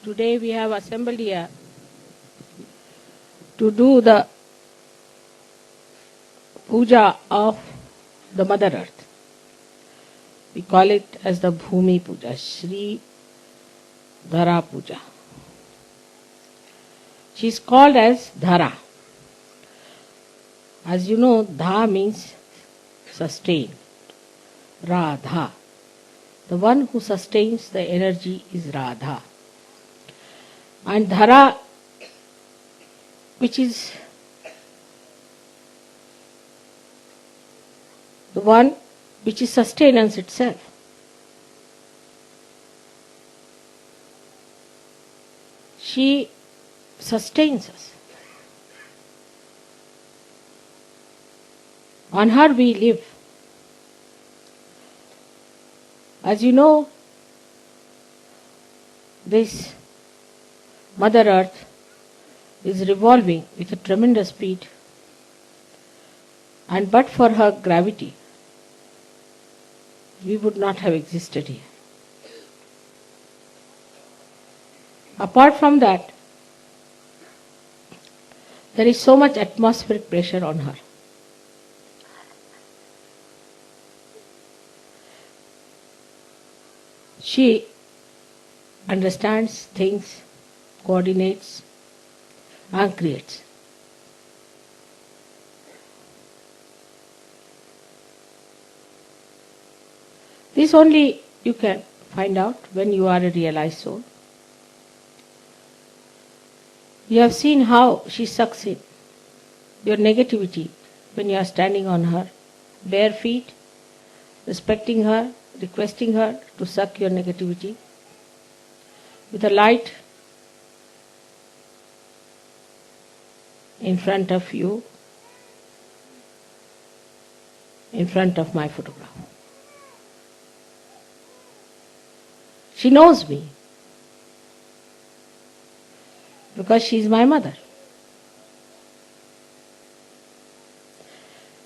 Today we have assembled here to do the púdža of the Mother Earth. We call it as the Bhúmi púdža, Shri Dhara púdža. She is called as Dhara. As you know, Dha means sustain. Radha. The one who sustains the energy is Radha. And Dhara, which is the one which is sustenance itself. She sustains us. On her we live. As you know, this Mother Earth is revolving with a tremendous speed, and but for her gravity, we would not have existed here. Apart from that, there is so much atmospheric pressure on her. She understands things, coordinates, and creates. This only you can find out when you are a realized soul. You have seen how she sucks in your negativity when you are standing on her bare feet, respecting her, requesting her to suck your negativity with a light in front of you, in front of my photograph. She knows me because she is my mother.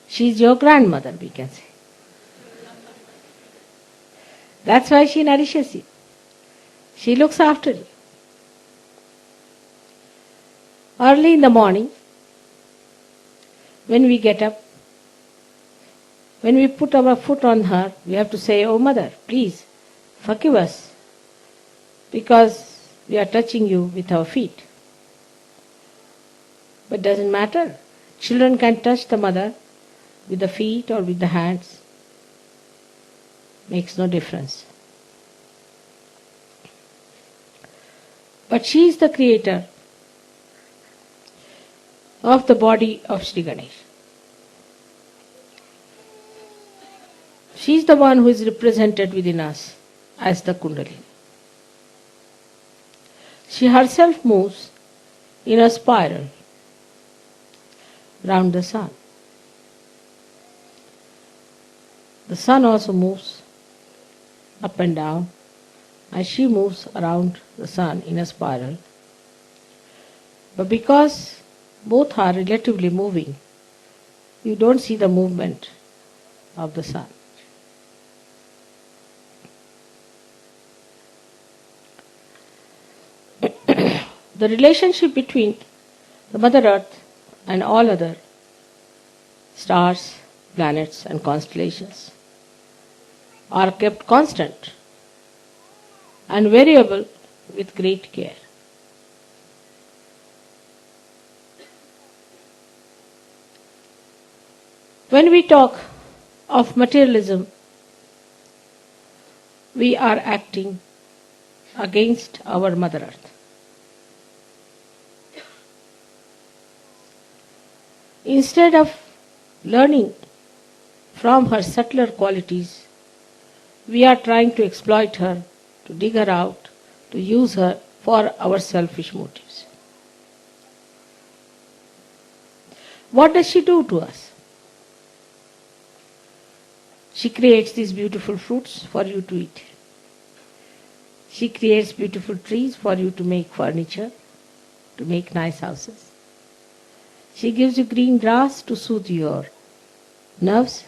She is your grandmother, we can say. That's why she nourishes you. She looks after you. Early in the morning, when we get up, when we put our foot on her, we have to say, "Oh Mother, please forgive us, because we are touching you with our feet." But doesn't matter. Children can touch the mother with the feet or with the hands. Makes no difference. But she is the creator of the body of Sri Ganesh. She is the one who is represented within us as the Kundalini. She herself moves in a spiral round the sun. The sun also moves up and down, and she moves around the sun in a spiral. But because both are relatively moving, you don't see the movement of the sun. The relationship between the Mother Earth and all other stars, planets and constellations are kept constant and variable with great care. When we talk of materialism, we are acting against our Mother Earth. Instead of learning from her subtler qualities, we are trying to exploit her, to dig her out, to use her for our selfish motives. What does she do to us? She creates these beautiful fruits for you to eat. She creates beautiful trees for you to make furniture, to make nice houses. She gives you green grass to soothe your nerves.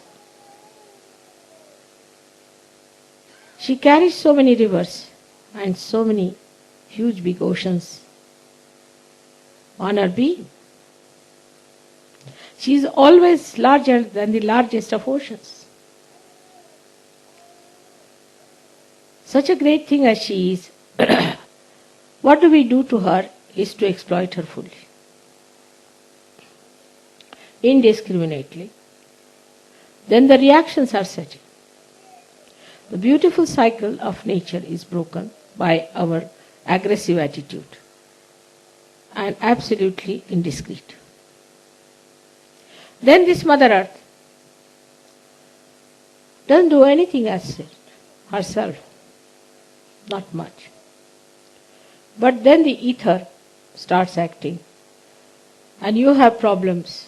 She carries so many rivers and so many huge big oceans on her beam. She is always larger than the largest of oceans. Such a great thing as she is, what do we do to her is to exploit her fully, indiscriminately. Then the reactions are set in. The beautiful cycle of nature is broken by our aggressive attitude and absolutely indiscreet. Then this Mother Earth doesn't do anything as such herself, not much. But then the ether starts acting, and you have problems,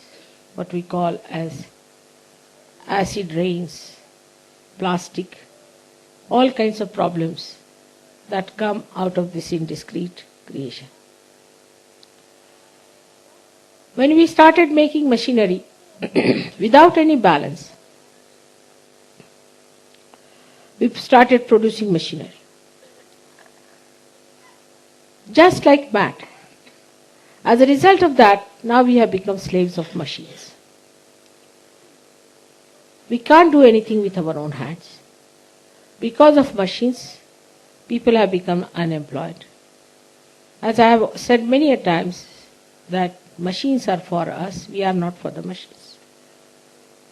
what we call as acid rains, plastic, all kinds of problems that come out of this indiscreet creation. When we started making machinery without any balance, we started producing machinery. Just like mad. As a result of that, now we have become slaves of machines. We can't do anything with our own hands. Because of machines, people have become unemployed. As I have said many a times, that machines are for us, we are not for the machines.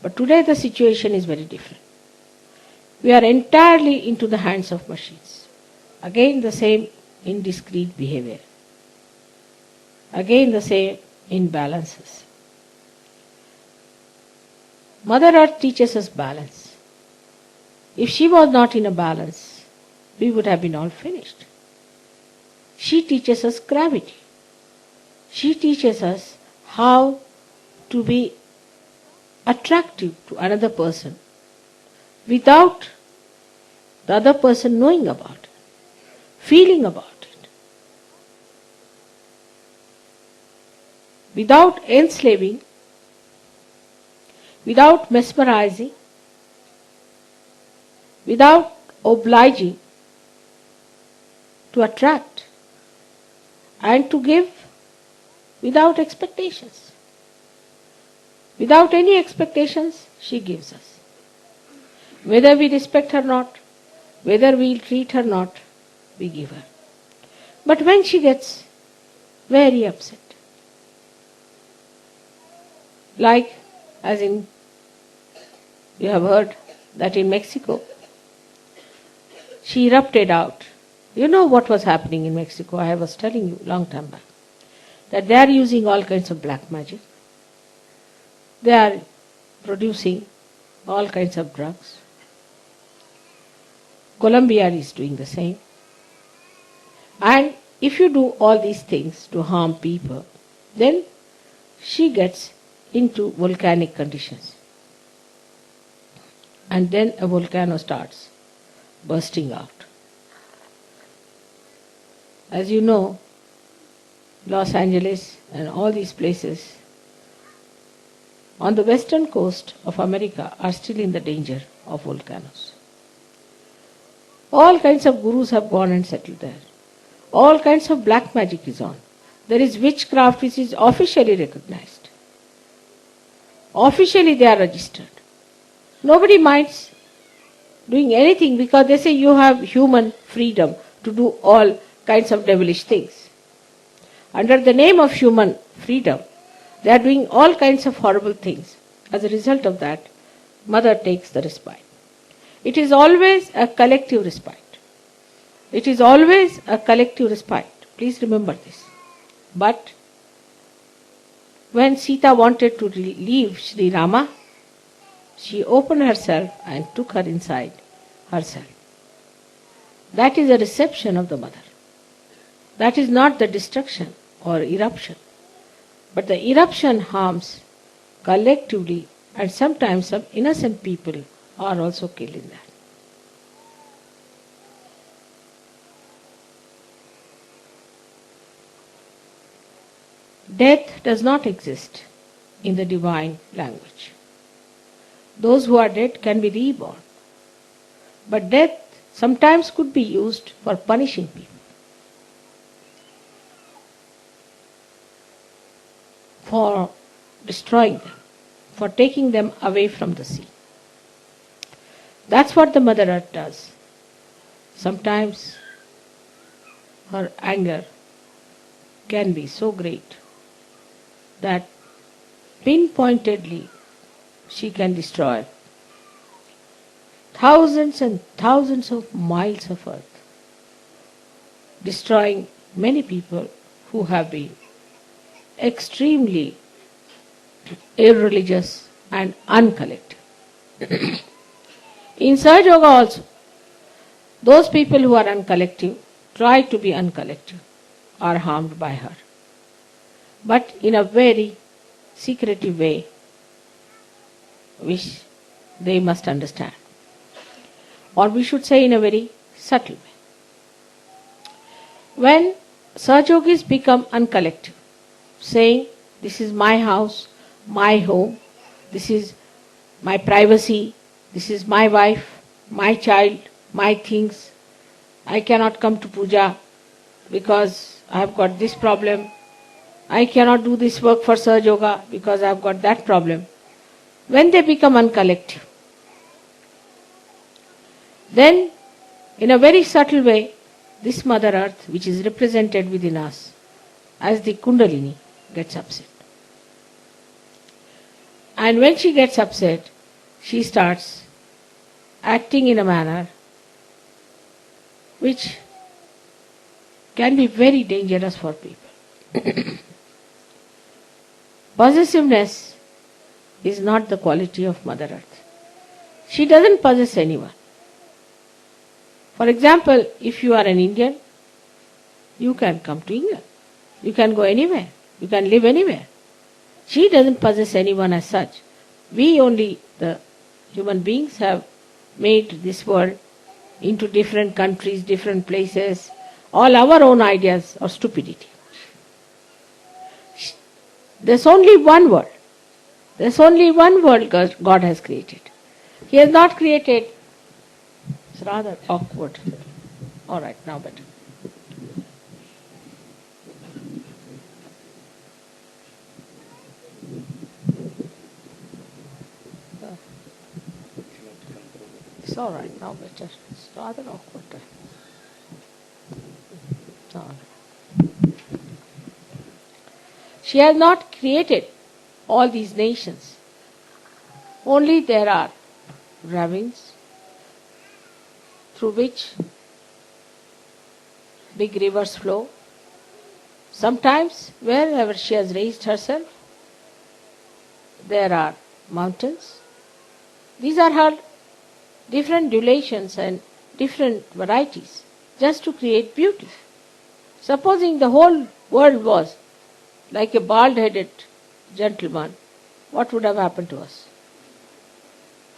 But today the situation is very different. We are entirely into the hands of machines. Again the same indiscreet behavior. Again the same imbalances. Mother Earth teaches us balance. If she was not in a balance, we would have been all finished. She teaches us gravity. She teaches us how to be attractive to another person without the other person knowing about it, feeling about it, without enslaving, without mesmerizing, without obliging, to attract and to give without expectations. Without any expectations, she gives us. Whether we respect her or not, whether we treat her or not, we give her. But when she gets very upset, like as in, you have heard that in Mexico, she erupted out. You know what was happening in Mexico, I was telling you long time back, that they are using all kinds of black magic. They are producing all kinds of drugs. Colombia is doing the same. And if you do all these things to harm people, then she gets into volcanic conditions. And then a volcano starts bursting out. As you know, Los Angeles and all these places on the western coast of America are still in the danger of volcanoes. All kinds of gurus have gone and settled there. All kinds of black magic is on. There is witchcraft which is officially recognized. Officially they are registered. Nobody minds doing anything because they say you have human freedom to do all kinds of devilish things. Under the name of human freedom, they are doing all kinds of horrible things. As a result of that, Mother takes the respite. It is always a collective respite. It is always a collective respite. Please remember this. But when Sita wanted to leave Sri Rama, she opened herself and took her inside herself. That is a reception of the Mother. That is not the destruction or eruption. But the eruption harms collectively, and sometimes some innocent people are also killed in that. Death does not exist in the divine language. Those who are dead can be reborn. But death sometimes could be used for punishing people. for destroying them, for taking them away from the sea. That's what the Mother Earth does. Sometimes her anger can be so great that pinpointedly she can destroy thousands and thousands of miles of earth, destroying many people who have been extremely irreligious and uncollective. In Sahaja Yoga also, those people who are uncollective try to be uncollective, are harmed by her, but in a very secretive way, which they must understand. Or we should say in a very subtle way. When Sahajogis become uncollective, saying, this is my house, my home, this is my privacy, this is my wife, my child, my things, I cannot come to puja because I have got this problem, I cannot do this work for Sahaja Yoga because I have got that problem. When they become uncollective, then in a very subtle way, this Mother Earth, which is represented within us as the Kundalini, gets upset. And when she gets upset, she starts acting in a manner which can be very dangerous for people. Possessiveness is not the quality of Mother Earth. She doesn't possess anyone. For example, if you are an Indian, you can come to England. You can go anywhere. You can live anywhere. She doesn't possess anyone as such. We only, the human beings, have made this world into different countries, different places, all our own ideas of stupidity. There's only one world. There's only one world God has created. He has not created. It's rather awkward. All right, now better. It's all right, now better. It's rather awkward. All right. She has not created all these nations. Only there are ravines through which big rivers flow. Sometimes, wherever she has raised herself, there are mountains. These are her different durations and different varieties, just to create beauty. Supposing the whole world was like a bald-headed gentleman, what would have happened to us?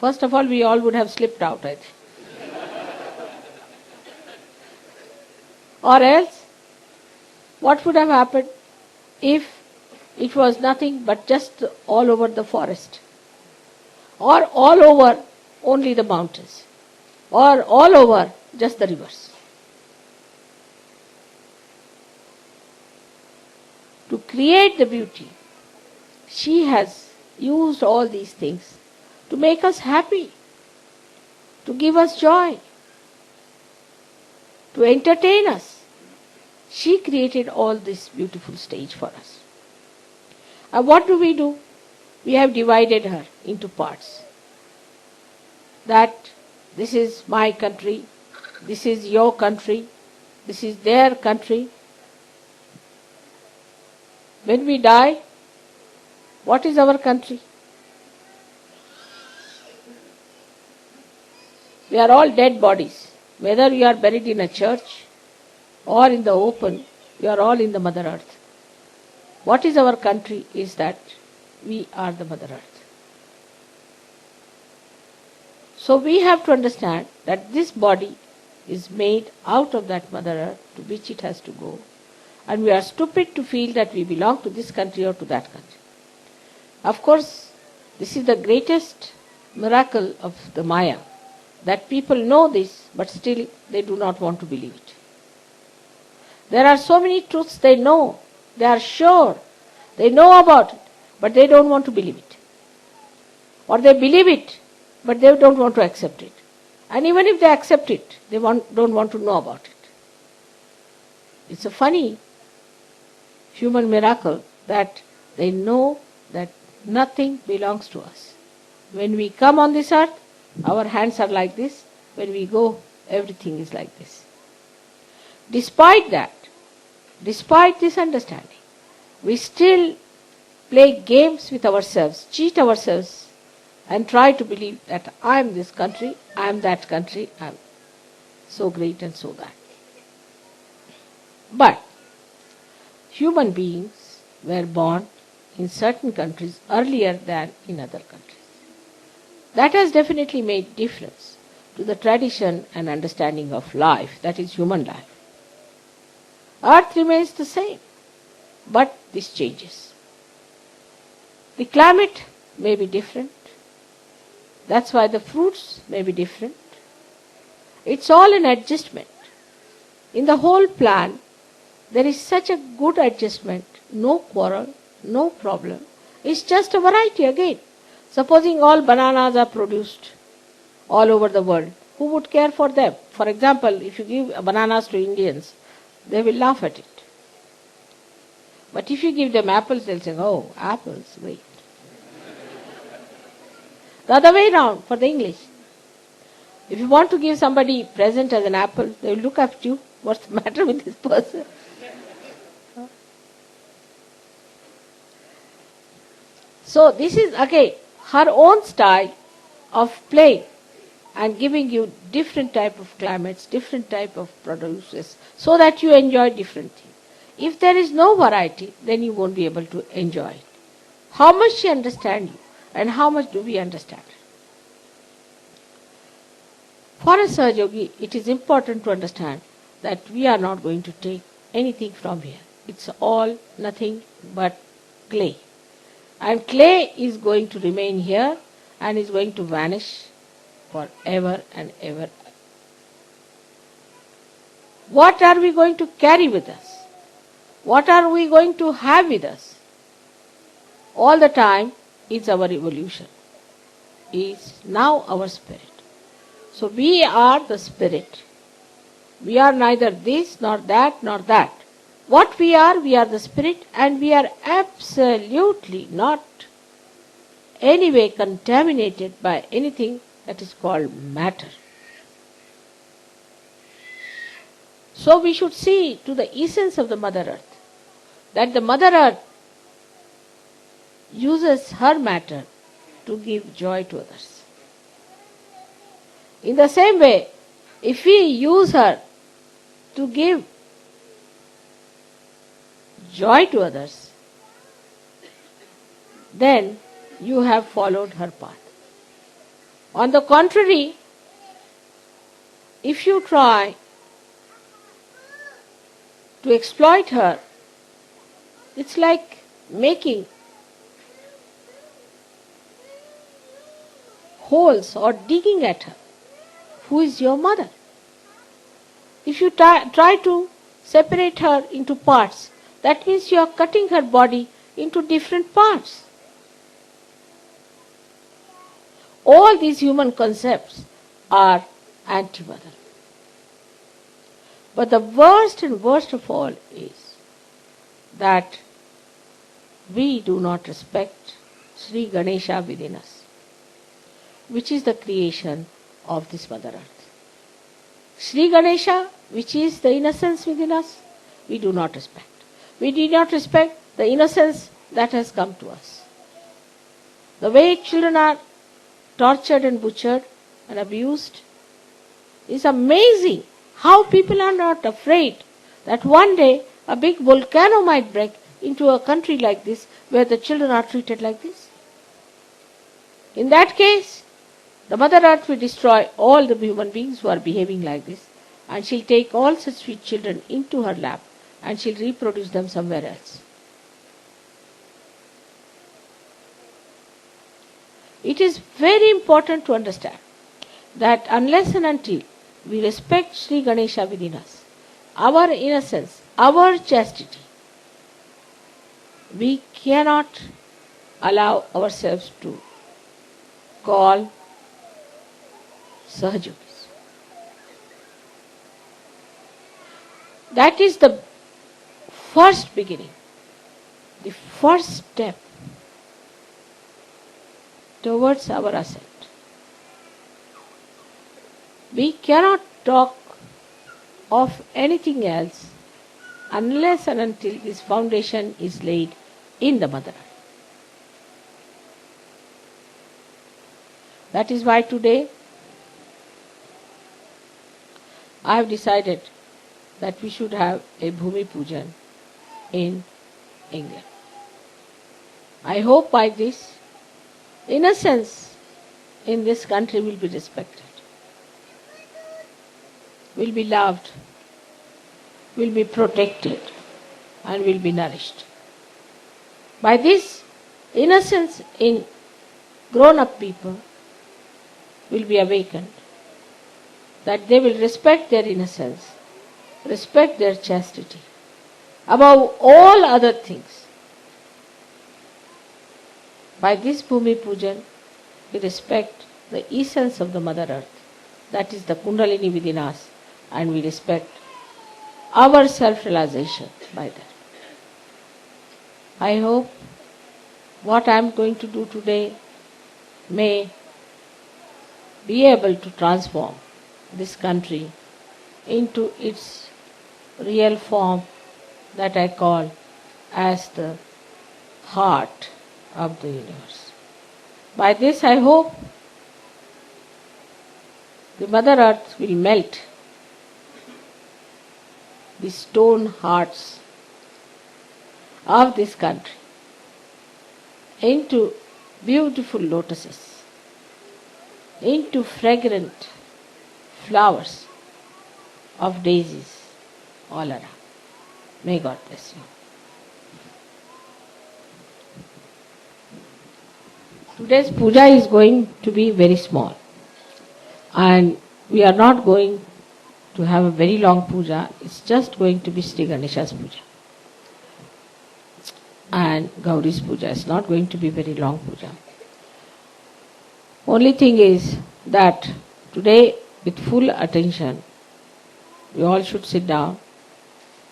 First of all, we all would have slipped out, I think. Or else, what would have happened if it was nothing but just all over the forest? Or all over only the mountains? Or all over just the rivers? To create the beauty, she has used all these things to make us happy, to give us joy, to entertain us. She created all this beautiful stage for us. And what do? We have divided her into parts. That this is my country, this is your country, this is their country. When we die, what is our country? We are all dead bodies. Whether you are buried in a church or in the open, you are all in the Mother Earth. What is our country is that we are the Mother Earth. So we have to understand that this body is made out of that Mother Earth to which it has to go. And we are stupid to feel that we belong to this country or to that country. Of course, this is the greatest miracle of the Maya, that people know this, but still they do not want to believe it. There are so many truths they know, they are sure, They know about it, but they don't want to believe it. Or they believe it, but they don't want to accept it. And even if they accept it, they don't want to know about it. It's a funny human miracle that they know that nothing belongs to us. When we come on this earth, our hands are like this. When we go, everything is like this. Despite that, despite this understanding, we still play games with ourselves, cheat ourselves, and try to believe that I am this country, I am that country, I am so great and so that. But human beings were born in certain countries earlier than in other countries. That has definitely made difference to the tradition and understanding of life, that is human life. Earth remains the same, but this changes. The climate may be different. That's why the fruits may be different. It's all an adjustment. In the whole plan, there is such a good adjustment, no quarrel, no problem. It's just a variety again. Supposing all bananas are produced all over the world, who would care for them? For example, if you give bananas to Indians, they will laugh at it. But if you give them apples, they'll say, oh, apples, great. The other way around for the English. If you want to give somebody present as an apple, they will look at you. What's the matter with this person? So this is again her own style of playing and giving you different type of climates, different type of produces, so that you enjoy different things. If there is no variety, then you won't be able to enjoy it. How much she understands you, and how much do we understand? For a Sahaja Yogi, it is important to understand that we are not going to take anything from here. It's all nothing but clay. And clay is going to remain here and is going to vanish forever and ever. What are we going to carry with us? What are we going to have with us? All the time is our evolution, is now our spirit. So we are the spirit. We are neither this nor that nor that. What we are the spirit, and we are absolutely not anyway contaminated by anything that is called matter. So we should see to the essence of the Mother Earth, that the Mother Earth uses her matter to give joy to others. In the same way, if we use her to give joy to others, then you have followed her path. On the contrary, if you try to exploit her, it's like making holes or digging at her. Who is your mother? If you try to separate her into parts, that means you are cutting her body into different parts. All these human concepts are anti-mother. But the worst and worst of all is that we do not respect Sri Ganesha within us, which is the creation of this Mother Earth. Sri Ganesha, which is the innocence within us, we do not respect. We do not respect the innocence that has come to us. The way children are tortured and butchered and abused is amazing. How people are not afraid that one day a big volcano might break into a country like this where the children are treated like this. In that case, the Mother Earth will destroy all the human beings who are behaving like this, and she'll take all such sweet children into her lap and she'll reproduce them somewhere else. It is very important to understand that unless and until we respect Sri Ganesha within us, our innocence, our chastity, we cannot allow ourselves to call Sahajogis. That is the first beginning, the first step towards our ascent. We cannot talk of anything else unless and until this foundation is laid in the Mother Earth. That is why today I have decided that we should have a Bhúmi Pujan in England. I hope by this, innocence in this country will be respected, will be loved, will be protected, and will be nourished. By this, innocence in grown-up people will be awakened, that they will respect their innocence, respect their chastity, above all other things. By this Bhúmi Pujan, we respect the essence of the Mother Earth, that is the Kundalini within us, and we respect our self-realization by that. I hope what I am going to do today may be able to transform this country into its real form that I call as the heart of the universe. By this I hope the Mother Earth will melt the stone hearts of this country into beautiful lotuses, into fragrant flowers of daisies all around. May God bless you. Today's puja is going to be very small, and we are not going to have a very long puja. It's just going to be Sri Ganesha's puja. And Gauri's puja is not going to be very long puja. Only thing is that today, with full attention, you all should sit down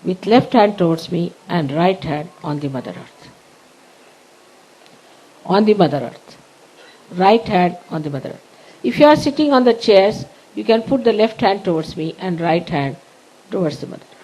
with left hand towards me and right hand on the Mother Earth. On the Mother Earth. Right hand on the Mother Earth. If you are sitting on the chairs, you can put the left hand towards me and right hand towards the Mother Earth.